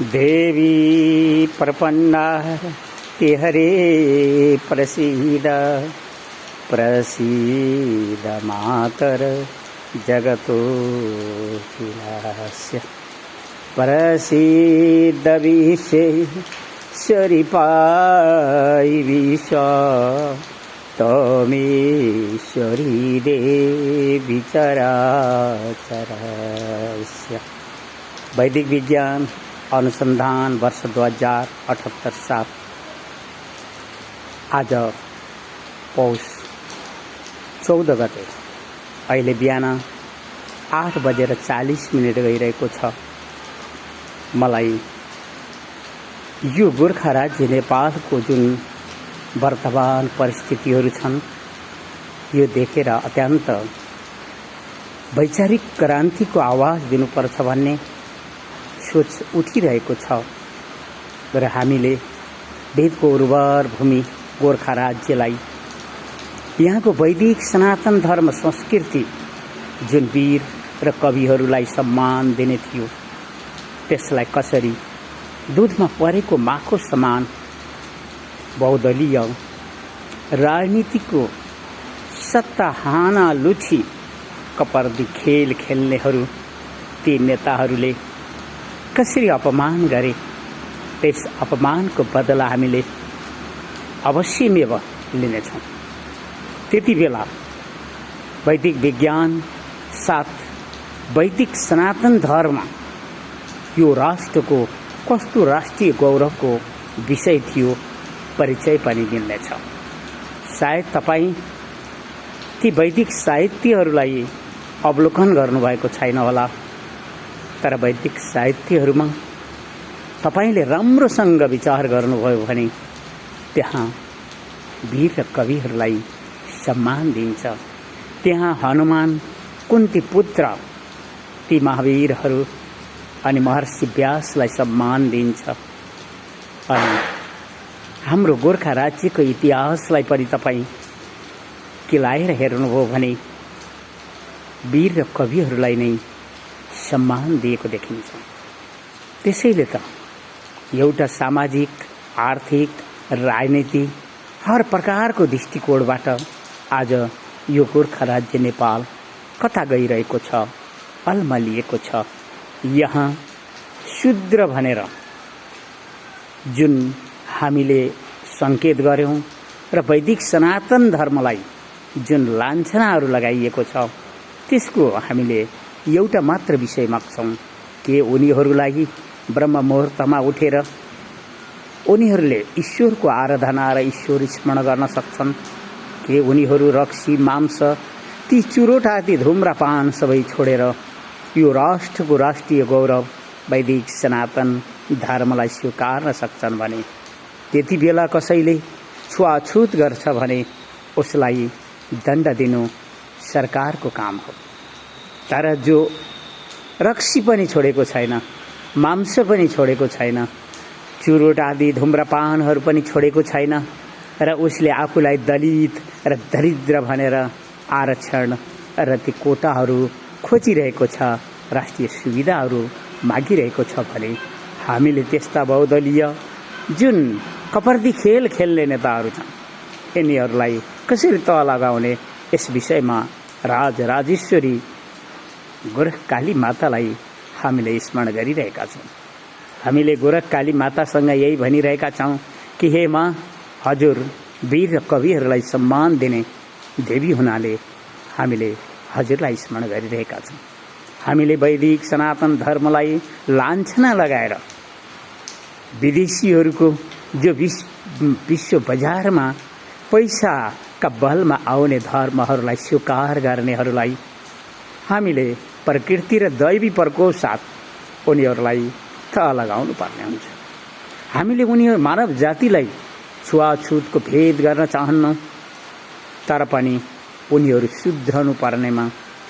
देवी प्रपन्ना ते हरे प्रसीद प्रसीद मातर जगतोऽखिलस्य प्रसीद विश्वेश्वरी विश्व तमेश्वरी देवी चराचरस्य। वैदिक विज्ञान अनुसंधान वर्ष 2078-7 आज पौष 14 गते अहिले बिहान 8:40 गइरहेको छ। मलाई यो गोर्खा राज्य नेपालको जुन वर्तमान परिस्थितिहरू छन् यो देखेर अत्यन्त वैचारिक क्रान्तिको आवाज दिनुपर्छ भन्ने सोच उठिरहेको छ र हामीले वेदको उर्वर भूमि गोर्खा राज्यलाई यहाँको वैदिक सनातन धर्म संस्कृति जुन वीर र कविहरूलाई सम्मान दिने थियो त्यसलाई कसरी दुधमा परेको माखो समान बहुदलीय राजनीतिको सत्ता हाना लुछी कपर्दी खेल खेल्नेहरू ती नेताहरूले कसरी अपमान गरे त्यस अपमानको बदला हामीले अवश्यमेव लिनेछौँ। त्यति बेला वैदिक विज्ञान साथ वैदिक सनातन धर्म यो राष्ट्रको कस्तो राष्ट्रिय गौरवको विषय थियो परिचय पनि दिनेछ। सायद तपाईँ ती वैदिक साहित्यहरूलाई अवलोकन गर्नुभएको छैन होला, तर वैदिक साहित्यहरूमा तपाईले राम्रोसँग विचार गर्नुभयो भने त्यहाँ वीर र कविहरूलाई सम्मान दिन्छ। त्यहाँ हनुमान कुन्ती पुत्र ती महावीरहरू अनि महर्षि व्यासलाई सम्मान दिन्छ। अनि हाम्रो गोर्खा राज्यको इतिहासलाई पनि तपाईँ केलाएर हेर्नुभयो भने वीर र कविहरूलाई नै सम्मान दिएको देखिन्छ। त्यसैले त एउटा सामाजिक आर्थिक राजनीति हर प्रकारको दृष्टिकोणबाट आज यो गोर्खा राज्य नेपाल कता गइरहेको छ, अलमलिएको छ। यहाँ शूद्र भनेर जुन हामीले सङ्केत गर्यौं र वैदिक सनातन धर्मलाई जुन लान्छनाहरू लगाइएको छ त्यसको हामीले एउटा मात्र विषय माग्छौं के उनीहरूलाई ब्रह्म मुहूर्तमा उठेर उनीहरूले ईश्वरको आराधना र ईश्वर स्मरण गर्न सक्छन्? के उनीहरू रक्सी मांस ती चुरोट आदि धुम्रपान सबै छोडेर यो राष्ट्रको राष्ट्रिय गौरव वैदिक सनातन धर्मलाई स्वीकार्न सक्छन् भने त्यति बेला कसैले छुवाछुत गर्छ भने उसलाई दण्ड दिनु सरकारको काम हो। तर जो रक्सी पनि छोडेको छैन, मांस पनि छोडेको छैन, चुरोट आदि धुम्रपानहरू पनि छोडेको छैन र उसले आफूलाई दलित र दरिद्र भनेर आरक्षण र ती कोटाहरू खोजिरहेको छ, राष्ट्रिय सुविधाहरू मागिरहेको छ भने हामीले त्यस्ता बहुदलीय जुन कपर्दी खेल खेल्ने नेताहरू छन् यिनीहरूलाई कसरी तह लगाउने यस विषयमा राजेश्वरी गोरखकाली मातालाई हामीले स्मरण गरिरहेका छौँ। हामीले गोरखकाली मातासँग यही भनिरहेका छौँ कि हे माँ, हजुर वीर र कविहरूलाई सम्मान दिने देवी हुनाले हामीले हजुरलाई स्मरण गरिरहेका छौँ। हामीले वैदिक सनातन धर्मलाई लान्छना लगाएर विदेशीहरूको जो विश्व बजारमा पैसाका बलमा आउने धर्महरूलाई स्वीकार गर्नेहरूलाई हामीले प्रकृति र दैवी प्रकोप साथ उनीहरूलाई तह लगाउनु पर्ने हुन्छ। हामीले उनीहरू मानव जातिलाई छुवाछुतको भेद गर्न चाहन्नौँ, तर पनि उनीहरू सुध्रनु पर्नेमा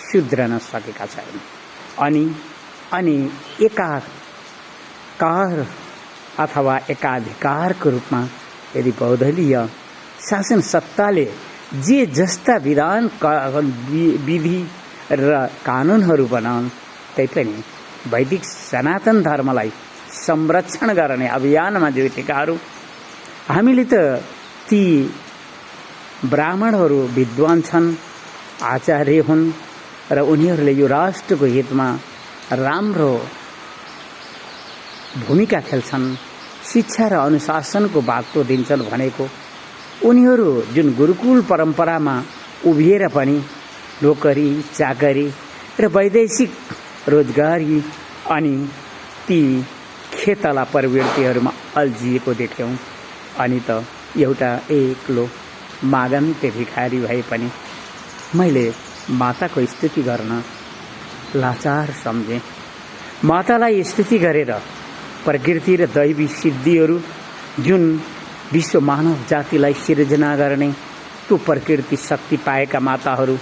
सुध्रन सकेका छैनन्। अनि एकाकार अथवा एकाधिकारको रूपमा यदि बहुदलीय शासन सत्ताले जे जस्ता विधि र कानुनहरू बनाउन् तैपनि वैदिक सनातन धर्मलाई संरक्षण गर्ने अभियानमा जुटेकाहरू। हामीले त ती ब्राह्मणहरू विद्वान छन्, आचार्य हुन् र उनीहरूले यो राष्ट्रको हितमा राम्रो भूमिका खेल्छन्, शिक्षा र अनुशासनको बाटो दिन्छन् भनेको उनीहरू जुन गुरुकुल परम्परामा उभिएर पनि नोकरी चाकरी र वैदेशिक रोजगारी अनि ती खेतला प्रवृत्तिहरूमा अल्झिएको देख्यौँ। अनि त एउटा एक्लो मागन्ते भिखारी भए पनि मैले माताको स्तुति गर्न लाचार सम्झेँ। मातालाई स्तुति गरेर प्रकृति र दैवी सिद्धिहरू जुन विश्व मानव जातिलाई सिर्जना गर्ने त्यो प्रकृति शक्ति पाएका माताहरू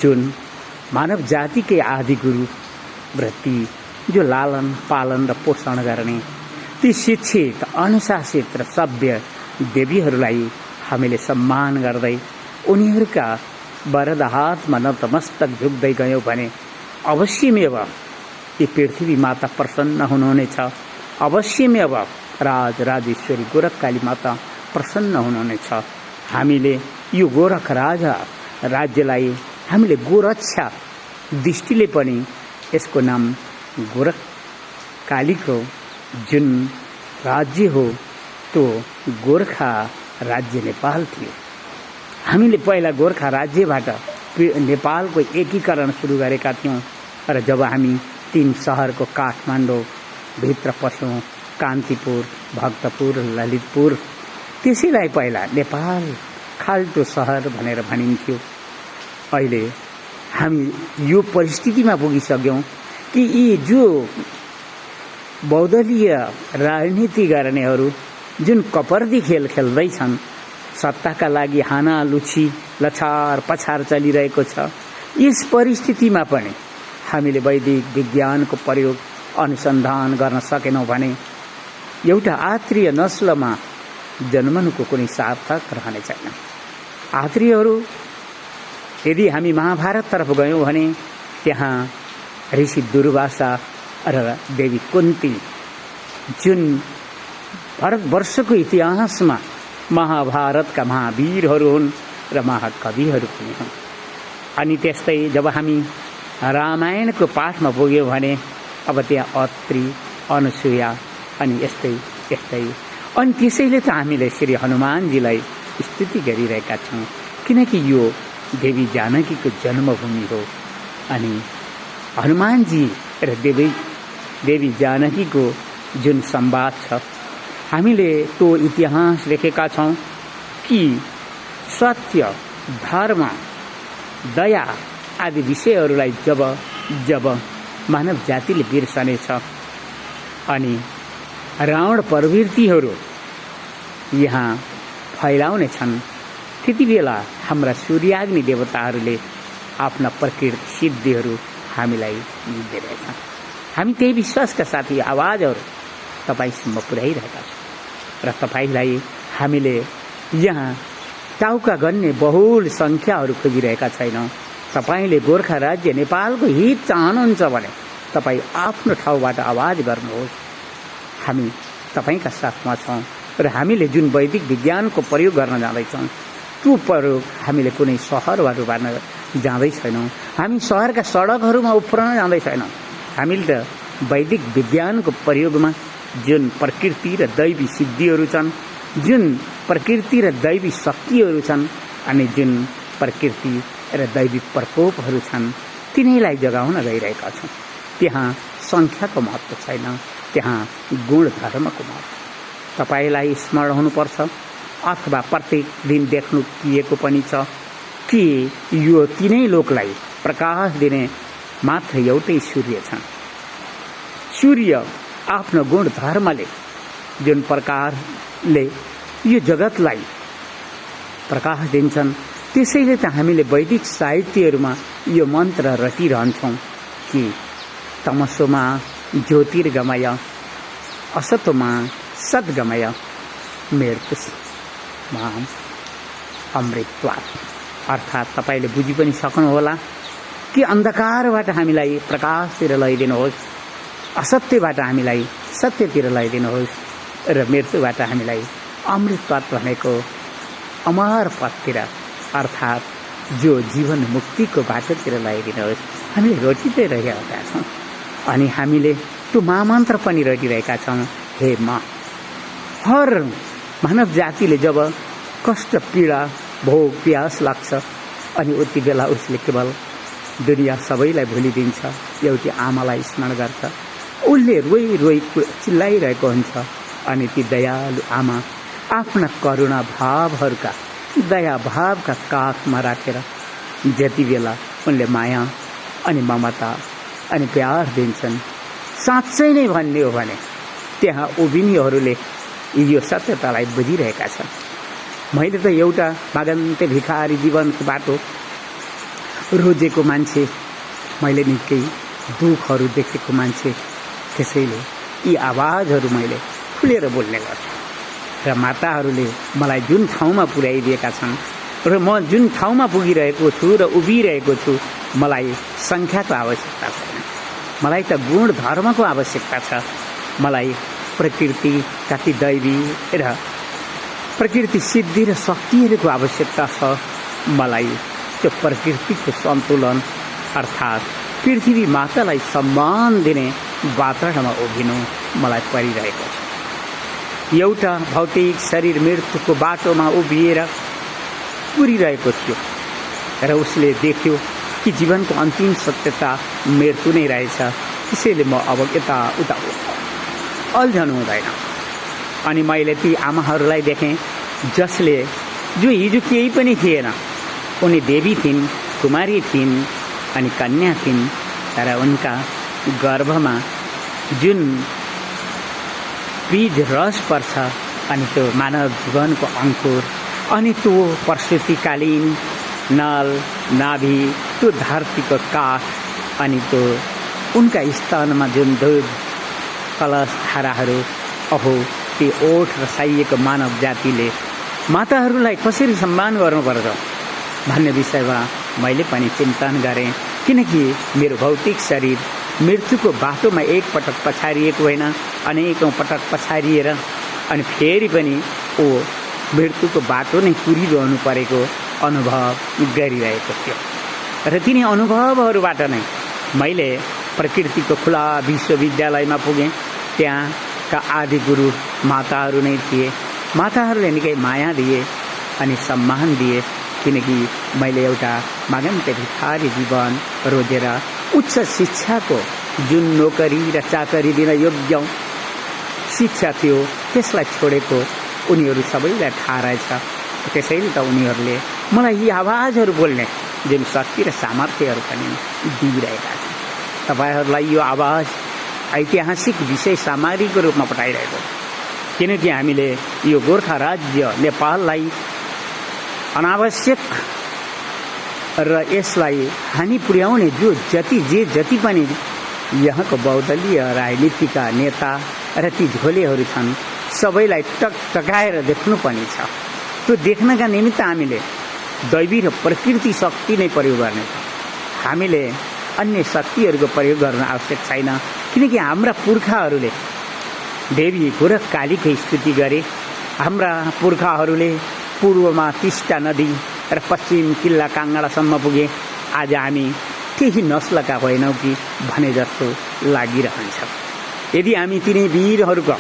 जुन मानव जातिकै आदि गुरु वृत्ति जो लालन पालन र पोषण गर्ने ती शिक्षित अनुशासित र सभ्य देवीहरूलाई हामीले सम्मान गर्दै उनीहरूका वरद हातमा नतमस्तक झुक्दै गयौँ भने अवश्यमेव यी पृथ्वी माता प्रसन्न हुनुहुनेछ। अवश्यमेव राजेश्वरी गोरखकाली माता प्रसन्न हुनुहुनेछ। हामीले यो गोरख राजा राज्यलाई हामीले गोरक्षा दृष्टिले पनि यसको नाम गोरखकालीको जुन राज्य हो त्यो गोरखा राज्य नेपाल थियो। हामीले पहिला गोरखा राज्यबाट नेपालको एकीकरण सुरु गरेका थियौँ र जब हामी 3 सहरको काठमाडौँ भित्र पस्यौँ, कान्तिपुर, भक्तपुर, ललितपुर, त्यसैलाई पहिला नेपाल खाल्टो सहर भनेर भनिन्थ्यो। अहिले हामी यो परिस्थितिमा पुगिसक्यौँ कि यी जो बहुदलीय राजनीति गर्नेहरू जुन कपर्दी खेल खेल्दैछन्, सत्ताका लागि हानालुछी लछार पछार चलिरहेको छ। यस परिस्थितिमा पनि हामीले वैदिक विज्ञानको प्रयोग अनुसन्धान गर्न सकेनौँ भने एउटा आत्रीय नस्लमा जन्मनुको कुनै सार्थक रहने छैन। आत्रीयहरू यदि हामी महाभारततर्फ गयौँ भने त्यहाँ ऋषि दुर्वासा र देवी कुन्ती जुन भारतवर्षको इतिहासमा महाभारतका महावीरहरू हुन् र महाकविहरू पनि हुन्। अनि त्यस्तै जब हामी रामायणको पाठमा पुग्यौँ भने अब त्यहाँ अत्रि, अनुसुया अनि यस्तै यस्तै। अनि त्यसैले त हामीले श्री हनुमानजीलाई स्तुति गरिरहेका छौँ, किनकि यो देवी जानकीको जन्मभूमि हो। अनि हनुमानजी र देवी जानकीको जुन संवाद छ, हामीले त्यो इतिहास लेखेका छौँ कि सत्य, धर्म, दया आदि विषयहरूलाई जब मानव जातिले बिर्सनेछ अनि रावण प्रवृत्तिहरू यहाँ फैलाउने छन्, त्यति बेला हाम्रा सूर्याग्नि देवताहरूले आफ्ना प्रकृति सिद्धिहरू हामीलाई दिइरहेछन्। हामी त्यही विश्वासका साथ यो आवाजहरू तपाईसम्म पुर्याइरहेका छौँ र तपाईलाई हामीले यहाँ टाउका गन्ने बहुल सङ्ख्याहरू खोजिरहेका छैनौँ। तपाईले गोर्खा राज्य नेपालको हित चाहनुहुन्छ भने तपाईँ आफ्नो ठाउँबाट आवाज गर्नुहोस्। हामी तपाईका साथमा छौँ र हामीले जुन वैदिक विज्ञानको प्रयोग गर्न जाँदैछौँ त्यो प्रयोग हामीले कुनै सहरबाट गर्न जाँदै छैनौँ। हामी सहरका सडकहरूमा उफ्रन जाँदै छैनौँ। हामीले त वैदिक विज्ञानको प्रयोगमा जुन प्रकृति र दैवी सिद्धिहरू छन्, जुन प्रकृति र दैवी शक्तिहरू छन् अनि जुन प्रकृति र दैवी प्रकोपहरू छन् तिनीलाई जगाउन गइरहेका छौँ। त्यहाँ सङ्ख्याको महत्त्व छैन, त्यहाँ गुण धर्मको महत्त्व तपाईलाई स्मरण हुनुपर्छ अथवा प्रत्येक दिन देख्नु किएको पनि छ कि यो तीनै लोकलाई प्रकाश दिने मात्र एउटै सूर्य छन्। सूर्य आफ्नो गुण धर्मले जुन प्रकारले यो जगतलाई प्रकाश दिन्छन्, त्यसैले त हामीले वैदिक साहित्यहरूमा यो मन्त्र रटिरहन्छौँ कि तमसोमा ज्योतिर्गमय असतोमा सद्गमय मृत्युमा अमृतत्वात्। अर्थात् तपाईँले बुझि पनि सक्नुहोला कि अन्धकारबाट हामीलाई प्रकाशतिर लैदिनुहोस्, असत्यबाट हामीलाई सत्यतिर लगाइदिनुहोस् र मृत्युबाट हामीलाई अमृत पथ भनेको अमर पथतिर अर्थात् जो जीवन मुक्तिको बाटोतिर लगाइदिनुहोस्। हामीले रोटिरहेका छौँ अनि हामीले त्यो महामन्त्र पनि रटिरहेका छौँ, हे म। हर मानव जातिले जब कष्ट पीडा भोग प्यास लाग्छ अनि उति बेला उसले केवल दुनियाँ सबैलाई भुलिदिन्छ, एउटी आमालाई स्मरण गर्छ। उसले रोइ रोइ चिल्लाइरहेको हुन्छ अनि ती दयालु आमा आफ्ना करुणा भावहरूका दया भावका काखमा राखेर जति बेला उनले माया अनि ममता अनि प्यार दिन्छन्, साँच्चै नै भन्ने हो भने त्यहाँ उभिनेहरूले यो सत्यतालाई बुझिरहेका छन्। मैले त एउटा भागन्ते भिखारी जीवनको बाटो रोजेको मान्छे, मैले निकै दुःखहरू देखेको मान्छे, त्यसैले यी आवाजहरू मैले खुलेर बोल्ने गर्छु। र माताहरूले मलाई जुन ठाउँमा पुर्याइदिएका छन् र म जुन ठाउँमा पुगिरहेको छु र उभिरहेको छु, मलाई सङ्ख्याको आवश्यकता छैन, मलाई त गुण धर्मको आवश्यकता छ। मलाई प्रकृति कति दैवी र प्रकृति सिद्धि र शक्तिहरूको आवश्यकता छ। मलाई त्यो प्रकृतिको सन्तुलन अर्थात् पृथ्वी मातालाई सम्मान दिने वातावरणमा उभिनु मलाई परिरहेको छ। एउटा भौतिक शरीर मृत्युको बाटोमा उभिएर पुरिरहेको थियो र उसले देख्यो कि जीवनको अन्तिम सत्यता मृत्यु नै रहेछ। त्यसैले म अब यताउता अल्झनु हुँदैन। अनि मैले ती आमाहरूलाई देखेँ जसले जो हिजो केही पनि थिएन, उनी देवी थिइन्, कुमारी थिइन् अनि कन्या थिइन्, तर उनका गर्भमा जुन बीज रस पर्छ अनि त्यो मानव जीवनको अङ्कुर अनि त्यो प्रसुतिकालीन नल नाभि, त्यो धरतीको काठ अनि त्यो उनका स्थानमा जुन दूध कलश धाराहरू, अहो ती ओठ रसाइएको मानव जातिले माताहरूलाई कसरी सम्मान गर्नुपर्छ भन्ने विषयमा मैले पनि चिन्तन गरेँ। किनकि मेरो भौतिक शरीर मृत्युको बाटोमा एकपटक पछारिएको होइन, अनेकौँ पटक पछारिएर अनि फेरि पनि ओ मृत्युको बाटो नै पुरिरहनु परेको अनुभव गरिरहेको थियो। र तिनी अनुभवहरूबाट नै मैले प्रकृतिको खुला विश्वविद्यालयमा पुगेँ। त्यहाँका आदि गुरु माताहरू नै थिए। माताहरूले निकै माया दिए अनि सम्मान दिए, किनकि मैले एउटा मागन्ते भिखारी जीवन रोजेर उच्च शिक्षाको जुन नोकरी र चाकरी दिन योग्य शिक्षा थियो त्यसलाई छोडेको उनीहरू सबैलाई थाहा रहेछ। त्यसैले त उनीहरूले मलाई यी आवाजहरू बोल्ने जुन शक्ति र सामर्थ्यहरू पनि दिइरहेका छन्। तपाईँहरूलाई यो आवाज ऐतिहासिक विषय सामग्रीको रूपमा पठाइरहेको, किनकि हामीले यो गोर्खा राज्य नेपाललाई अनावश्यक र यसलाई हानि पुर्याउने जति पनि यहाँको बहुदलीय राजनीतिका नेता र ती झोलेहरू छन्, सबैलाई टकटकाएर देख्नु पनि छ। त्यो देख्नका निमित्त हामीले दैवी र प्रकृति शक्ति नै प्रयोग गर्ने, हामीले अन्य शक्तिहरूको प्रयोग गर्न आवश्यक छैन। किनकि हाम्रा पुर्खाहरूले देवी गोरख कालीको स्तुति गरे। हाम्रा पुर्खाहरूले पूर्वमा टिस्टा नदी र पश्चिम किल्ला काङ्गडासम्म पुगे। आज हामी केही नस्लका होइनौँ कि भने जस्तो लागिरहन्छ। यदि हामी तिनै वीरहरूको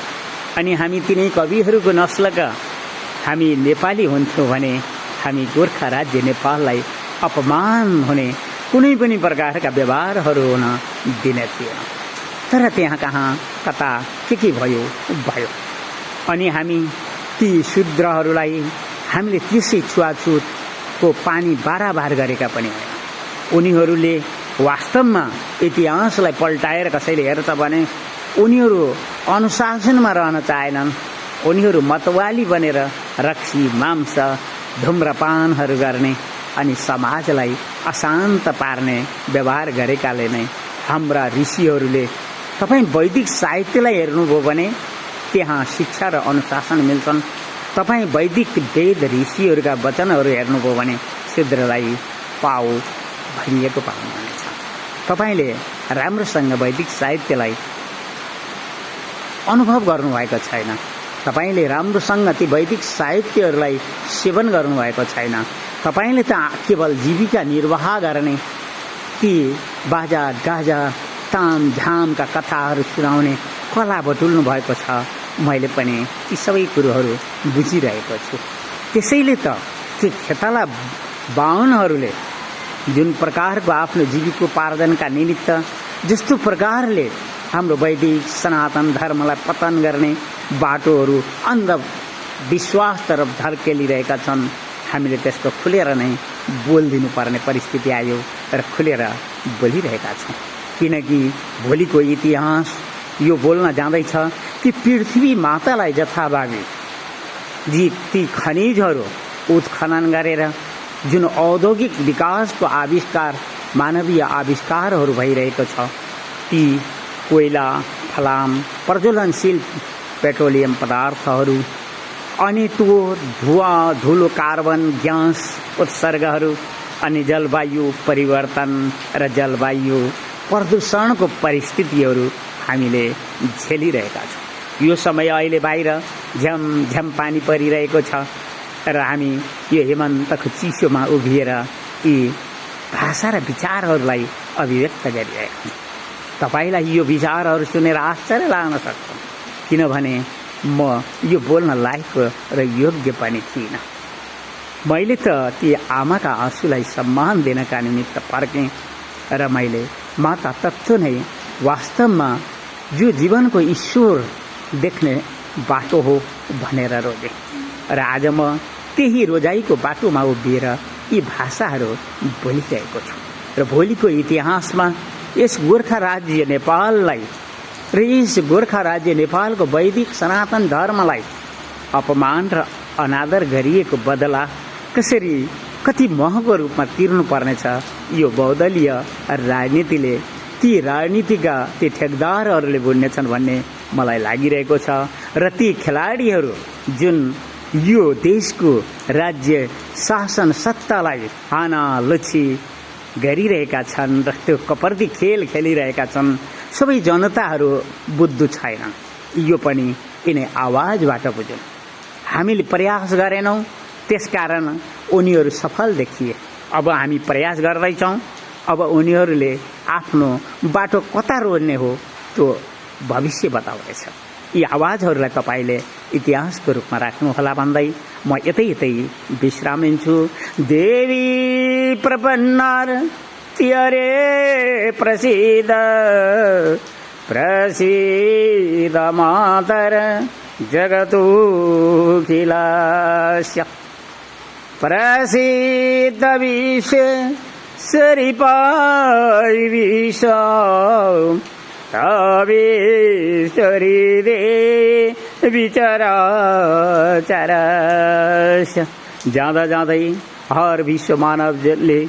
अनि हामी तिनै कविहरूको नस्लका हामी नेपाली हुन्थ्यौँ भने हामी गोर्खा राज्य नेपाललाई अपमान हुने कुनै पनि प्रकारका व्यवहारहरू हुन दिने थिएन। तर त्यहाँ कहाँ कता के भयो। अनि हामी ती शूद्रहरूलाई हामीले त्यसै छुवाछुतको पानी बाराबार गरेका पनि होइन। उनीहरूले वास्तवमा इतिहासलाई पल्टाएर कसैले हेर्छ भने उनीहरू अनुशासनमा रहन चाहेनन्। उनीहरू मतवाली बनेर रक्सी मांस धूम्रपानहरू गर्ने अनि समाजलाई अशान्त पार्ने व्यवहार गरेकाले नै हाम्रा ऋषिहरूले, तपाईँ वैदिक साहित्यलाई हेर्नुभयो भने त्यहाँ शिक्षा र अनुशासन मिल्छन्। तपाईँ वैदिक वेद ऋषिहरूका वचनहरू हेर्नुभयो भने शूद्रलाई पाउ भनिएको पाउनुहुनेछ। तपाईँले राम्रोसँग वैदिक साहित्यलाई अनुभव गर्नुभएको छैन। तपाईले राम्रोसँग ती वैदिक साहित्यहरूलाई सेवन गर्नुभएको छैन। तपाईले त केवल जीविका निर्वाह गर्ने ती बाजा गाजा ताम झामका कथाहरू सुनाउने कला बटुल्नु भएको छ। मैले पनि ती सबै कुरोहरू बुझिरहेको छु। त्यसैले त ती खेताला बाहुनहरूले जुन प्रकारको आफ्नो जीविकोपार्जनका निमित्त जस्तो प्रकारले हाम्रो वैदिक सनातन धर्मलाई पतन गर्ने बाटोहरू अन्धविश्वासतर्फ धर्केलिरहेका छन्। हामीले त्यसको खुलेर नै बोलिदिनु पर्ने परिस्थिति आयो र खुलेर बोलिरहेका छौँ। किनकि भोलिको इतिहास यो बोल्न जाँदैछ कि पृथ्वी मातालाई जथाभावी ती खनिजहरू उत्खनन गरेर जुन औद्योगिक विकासको आविष्कार मानवीय आविष्कारहरू भइरहेको छ, ती कोइला फलाम प्रज्वलनशील पेट्रोलियम पदार्थहरू अनि त्यो धुवा धुलो कार्बन ग्यास उत्सर्गहरू अनि जलवायु परिवर्तन र जलवायु प्रदूषणको परिस्थितिहरू हामीले झेलिरहेका छौँ। यो समय अहिले बाहिर झ्याम पानी परिरहेको छ र हामी यो हेमन्तको चिसोमा उभिएर यी भाषा र विचारहरूलाई अभिव्यक्त गरिरहेका छौँ। तपाईलाई यो विचारहरू सुनेर आश्चर्य लाग्न सक्छ, किनभने म यो बोल्न लायक र योग्य पनि थिइनँ। मैले त ती आमाका आँसुलाई सम्मान दिनका निमित्त फर्केँ र मैले माता तत्त्व नै वास्तवमा जो जीवनको ईश्वर देख्ने बाटो हो भनेर रोजेँ र आज म त्यही रोजाइको बाटोमा उभिएर यी भाषाहरू बोलिरहेको छु। र भोलिको इतिहासमा यस गोर्खा राज्य नेपाललाई र यस गोर्खा राज्य नेपालको वैदिक सनातन धर्मलाई अपमान र अनादर गरिएको बदला कसरी कति महँगो रूपमा तिर्नु पर्नेछ, यो बहुदलीय राजनीतिले ती राजनीतिका ती ठेकदारहरूले बुझ्नेछन् भन्ने मलाई लागिरहेको छ। र ती खेलाडीहरू जुन यो देशको राज्य शासन सत्तालाई हानालुछी गरिरहेका छन् र त्यो कपर्दी खेल खेलिरहेका छन्, सबै जनताहरू बुद्धु छैन। यो पनि यिनै आवाजबाट बुझौँ। हामीले प्रयास गरेनौँ, त्यसकारण उनीहरू सफल देखिए। अब हामी प्रयास गर्दैछौँ, अब उनीहरूले आफ्नो बाटो कता रोज्ने हो त्यो भविष्य बताउँदैछ। यी आवाजहरूलाई तपाईँले इतिहासको रूपमा राख्नुहोला भन्दै म यतै विश्राम लिन्छु। देवी प्रपन्नार त्यरे प्रसिद्ध प्रसिद्ध मातर जगतोखिलास्य प्रसिद्ध विश्व सरिपाय विश्व तवेश्वरी दे विचराचरस्य। जाँदा जाँदै हर विश्व मानवले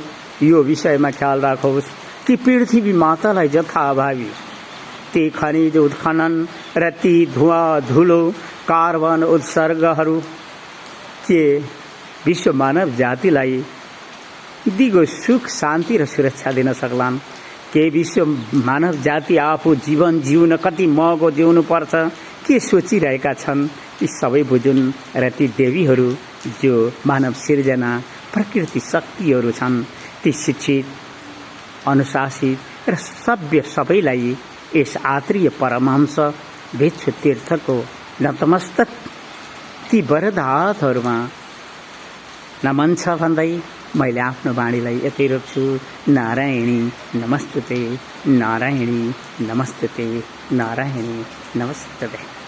यो विषयमा ख्याल राखोस् कि पृथ्वी मातालाई जथाभावी ती खनिज उत्खनन र ती धुवा धुलो कार्बन उत्सर्गहरू के विश्व मानव जातिलाई दिगो सुख शान्ति र सुरक्षा दिन सक्लान्। के विश्व मानव जाति आफू जीवन जिउन कति महँगो जिउनु पर्छ के सोचिरहेका छन्, ती सबै बुझुन्। र ती देवीहरू जो मानव सिर्जना प्रकृति शक्तिहरू छन्, ती शिक्षित अनुशासित र सभ्य सबैलाई यस आत्रीय परमहंस भिक्षु तीर्थको नतमस्तक ती वरद हातहरूमा नमन छ भन्दै मैले आफ्नो वाणीलाई यतै रोक्छु। नारायणी नमस्तुते, नारायणी नमस्तुते, नारायणी नमस्तुते।